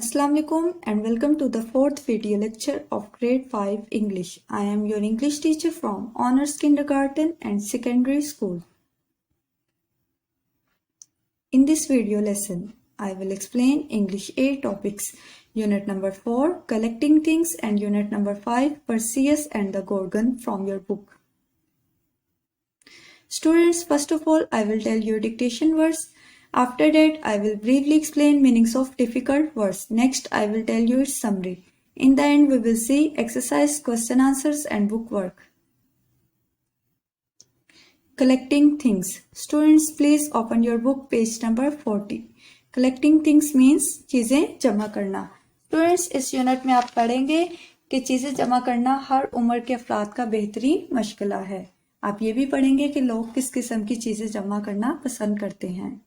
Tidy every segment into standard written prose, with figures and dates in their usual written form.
Assalamu alaikum and welcome to the fourth video lecture of grade 5 English. I am your English teacher from Honors Kindergarten and Secondary School. In this video lesson, I will explain English A topics. Unit number 4, collecting things, and unit number 5, Perseus and the Gorgon from your book. Students, first of all, I will tell you dictation words. After that, I will briefly explain meanings of difficult words. Next, I will tell you its summary. In the end, we will see exercise, question answers and book work. Collecting things. Students, please open your book page number 40. Collecting things means चीजें जमा करना. Students, इस unit में आप पढ़ेंगे कि चीजें जमा करना हर उम्र के अफराद का बेहतरीन मशगला है. आप ये भी पढ़ेंगे कि लोग किस किस्म की चीजें जमा करना पसंद करते हैं.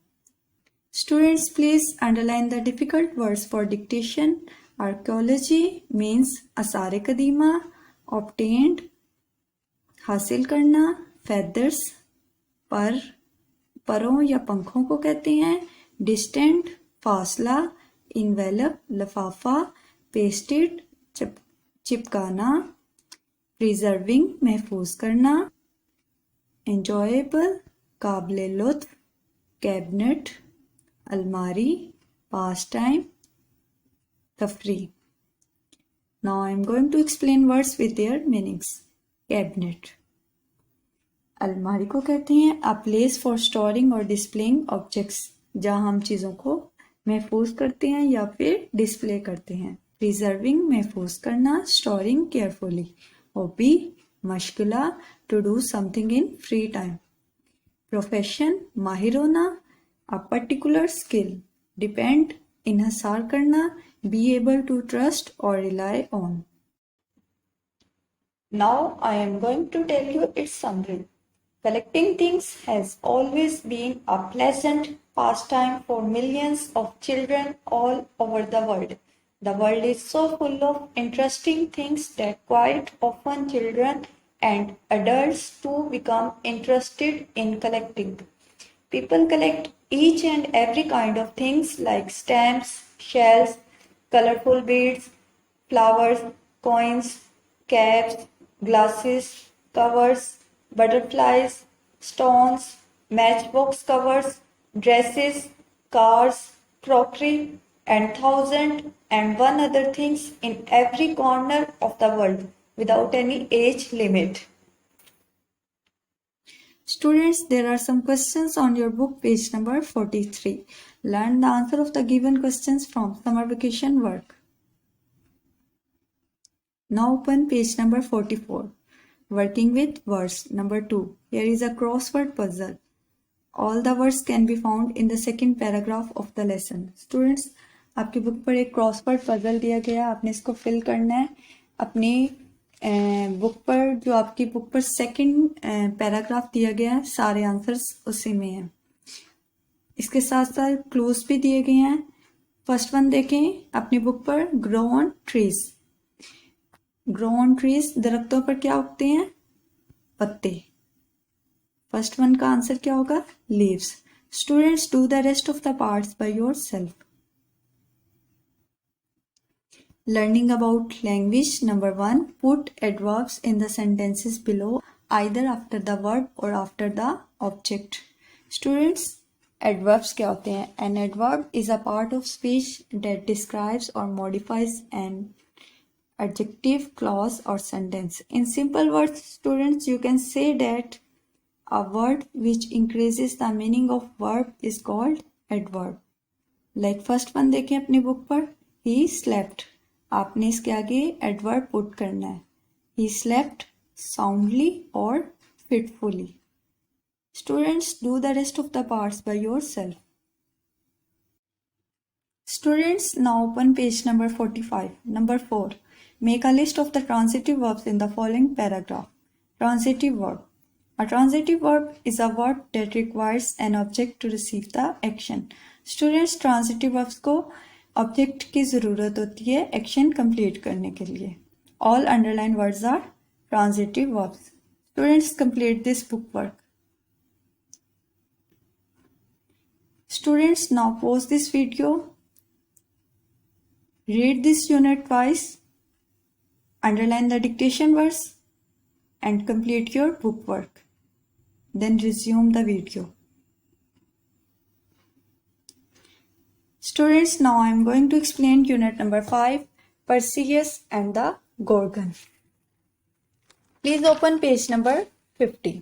Students, please underline the difficult words for dictation. Archaeology means आसार कदीमा, obtained हासिल करना, feathers परों या पंखों को कहते हैं, distant फासला, envelope लफाफा, pasted चिपकाना, preserving महफूज करना, enjoyable काबिल लुत्फ, cabinet अलमारी, past time, तफरी. Now I am going to explain words with their meanings. Cabinet. अलमारी को कहते हैं a place for storing or displaying objects, जहाँ हम चीज़ों को महफूज करते हैं या फिर डिस्प्ले करते हैं. Preserving महफूज करना, storing carefully. Hobby मशगला to do something in free time. Profession माहिर होना, a particular skill. Depend इन्हसार करना, be able to trust or rely on. Now I am going to tell you its summary. Collecting things has always been a pleasant pastime for millions of children all over the world. The world is so full of interesting things that quite often children and adults too become interested in collecting. People collect each and every kind of things like stamps, shells, colorful beads, flowers, coins, caps, glasses, covers, butterflies, stones, matchbox covers, dresses, cars, crockery, and 1,001 other things in every corner of the world without any age limit. Students, there are some questions on your book page number 43. Learn the answer of the given questions from summer vacation work. Now open page number 44. Working with words. Number 2. Here is a crossword puzzle. All the words can be found in the second paragraph of the lesson. Students, आपकी book पर एक crossword puzzle दिया गया, आपने इसको fill करना है. अपनी बुक पर जो आपकी बुक पर सेकंड पैराग्राफ दिया गया है, सारे आंसर्स उसी में हैं. इसके साथ साथ क्लूज भी दिए गए हैं. फर्स्ट वन देखें अपनी बुक पर, grow on trees. Grow on trees, दरख्तों पर क्या उगते हैं? पत्ते. फर्स्ट वन का आंसर क्या होगा? Leaves. Students, do the rest of the parts by yourself. Learning about language. Number 1. Put adverbs in the sentences below, either after the verb or after the object. Students, adverbs क्या होते हैं? An adverb is a part of speech that describes or modifies an adjective, clause or sentence. In simple words, students, you can say that a word which increases the meaning of verb is called adverb. Like first one देखें अपनी book पर, he slept. आपने इसके आगे adverb put करना है. He slept soundly or fitfully. Students, do the rest of the parts by yourself. Students, now open page number 45. Number 4. Make a list of the transitive verbs in the following paragraph. Transitive verb. A transitive verb is a verb that requires an object to receive the action. Students, transitive verbs को object की ज़रूरत होती है action complete करने के लिए. All underline words are transitive verbs. Students, complete this book work. Students, now pause this video Read this unit twice, underline the dictation words, and complete your book work. Then resume the video. Students, now I am going to explain unit number 5, Perseus and the Gorgon. Please open page number 50.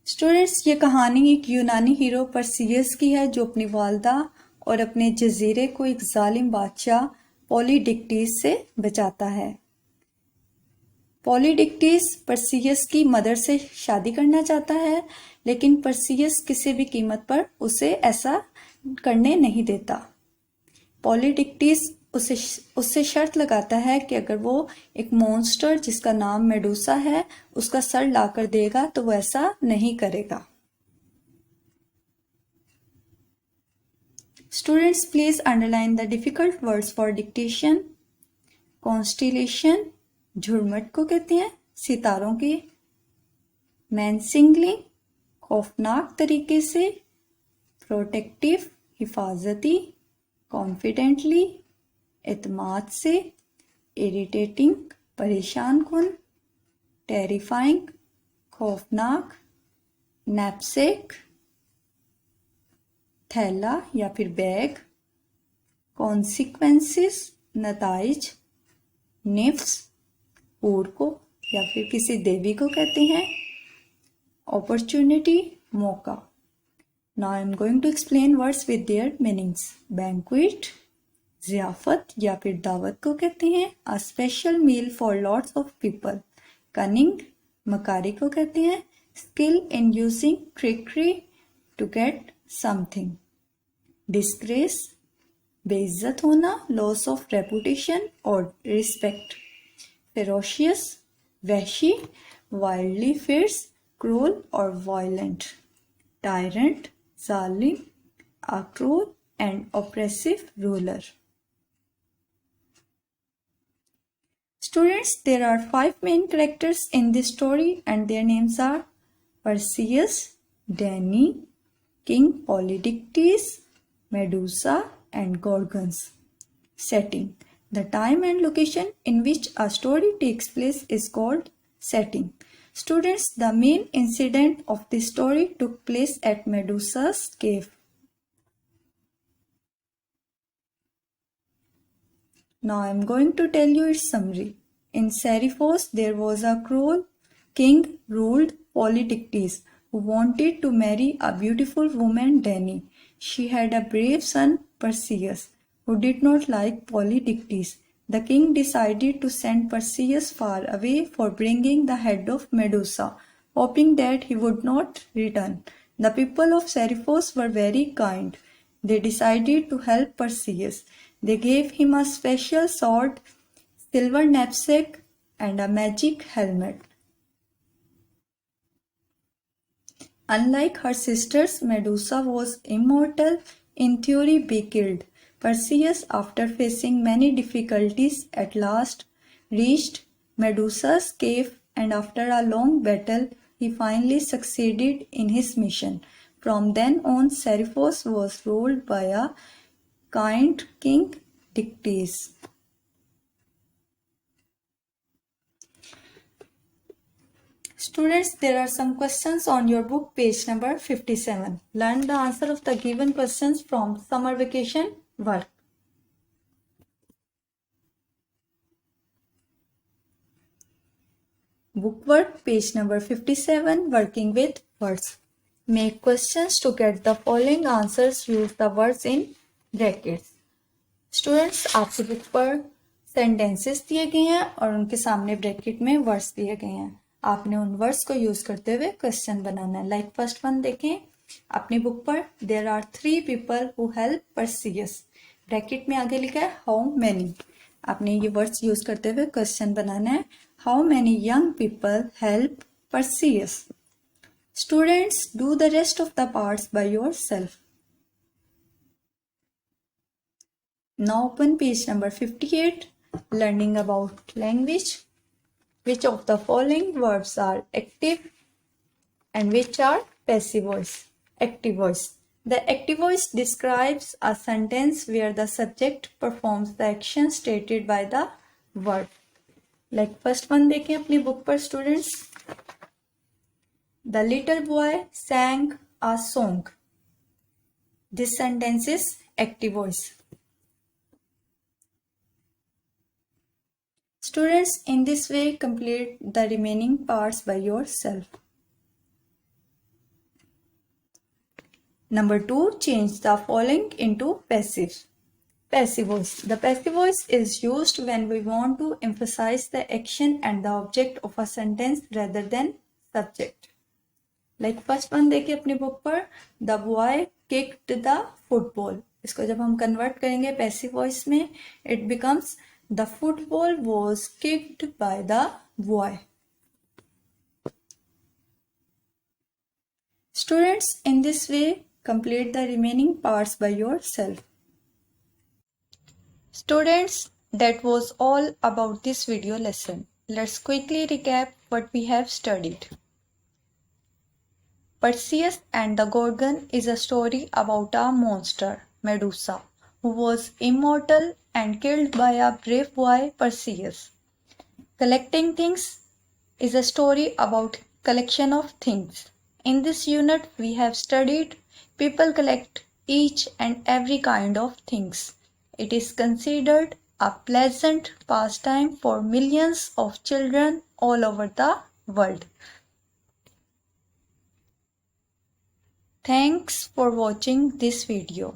Students, ये कहानी एक यूनानी hero Perseus की है जो अपनी वालदा और अपने जजीरे को एक जालिम बादशाह पॉलीडिक्टिस से बचाता है। पॉलीडिक्टिस परसियस की मदर से शादी करना चाहता है, लेकिन परसियस किसी भी कीमत पर उसे ऐसा करने नहीं देता। पॉलीडिक्टिस उससे शर्त लगाता है कि अगर वो एक मॉन्स्टर जिसका नाम मेडूसा है उसका सर लाकर देगा तो वो ऐसा नहीं करेगा। Students, please underline the difficult words for dictation. Constellation, झुरमट को कहते हैं सितारों की। मैनसिंगलिंग, खौफनाक तरीके से। प्रोटेक्टिव, हिफाजती। कॉन्फिडेंटली, एतमाद से। इरिटेटिंग, परेशान कुन। टेरिफाइंग, खौफनाक। नैपसेक, थैला या फिर बैग। कॉन्सिक्वेंसेस, नताइज। निफ्स, ऊर को या फिर किसी देवी को कहते हैं। अपॉर्चुनिटी, मौका। Now I am going to explain words with their meanings. Banquet, ज़ियाफत या फिर दावत को कहते हैं। A special meal for lots of people. Cunning, मकारी को कहते हैं। Skill in using trickery to get something. Disgrace, बेइज्जत होना, loss of reputation or respect. Ferocious, Wehshi, wildly fierce, cruel or violent. Tyrant, zalim, a cruel and oppressive ruler. Students, there are 5 main characters in this story and their names are Perseus, Danae, King Polydectes, Medusa and Gorgons. Setting. The time and location in which a story takes place is called setting. Students, the main incident of this story took place at Medusa's cave. Now I am going to tell you its summary. In Seriphos, there was a cruel king ruled Polydectes who wanted to marry a beautiful woman, Danae. She had a brave son, Perseus, who did not like Polydectes. The king decided to send Perseus far away for bringing the head of Medusa, hoping that he would not return. The people of Seriphos were very kind. They decided to help Perseus. They gave him a special sword, silver knapsack, and a magic helmet. Unlike her sisters, Medusa was immortal, in theory be killed. Perseus, after facing many difficulties, at last reached Medusa's cave, and after a long battle, he finally succeeded in his mission. From then on, Seriphos was ruled by a kind king, Dictys. Students, there are some questions on your book, page number 57. Learn the answer of the given questions from summer vacation work. Book work, page number 57, working with words. Make questions to get the following answers. Use the words in brackets. Students, आपकी book पर sentences दिए गए हैं और उनके सामने bracket में words दिए गए हैं। आपने उन वर्ड्स को यूज करते हुए क्वेश्चन बनाना है। लाइक फर्स्ट वन देखें अपनी बुक पर, there are 3 people who help Perseus. Bracket में आगे लिखा है हाउ मैनी। आपने ये वर्ड्स यूज करते हुए क्वेश्चन बनाना है। How many young people help Perseus. Students, do the rest of the parts by yourself. Now open page number 58, learning about language. Which of the following verbs are active and which are passive voice? Active voice. The active voice describes a sentence where the subject performs the action stated by the word. Like first one देखें अपनी book पर students. The little boy sang a song. This sentence is active voice. Students, in this way complete the remaining parts by yourself. Number 2, change the following into passive. Passive voice. The passive voice is used when we want to emphasize the action and the object of a sentence rather than subject. Like first one देखिए अपनी book पर, the boy kicked the football. इसको जब हम convert करेंगे passive voice में, it becomes the football was kicked by the boy. Students, in this way complete the remaining parts by yourself. Students, that was all about this video lesson. Let's quickly recap what we have studied. Perseus and the Gorgon is a story about a monster, Medusa, who was immortal and killed by a brave boy, Perseus. Collecting things is a story about collection of things. In this unit, we have studied people collect each and every kind of things. It is considered a pleasant pastime for millions of children all over the world. Thanks for watching this video.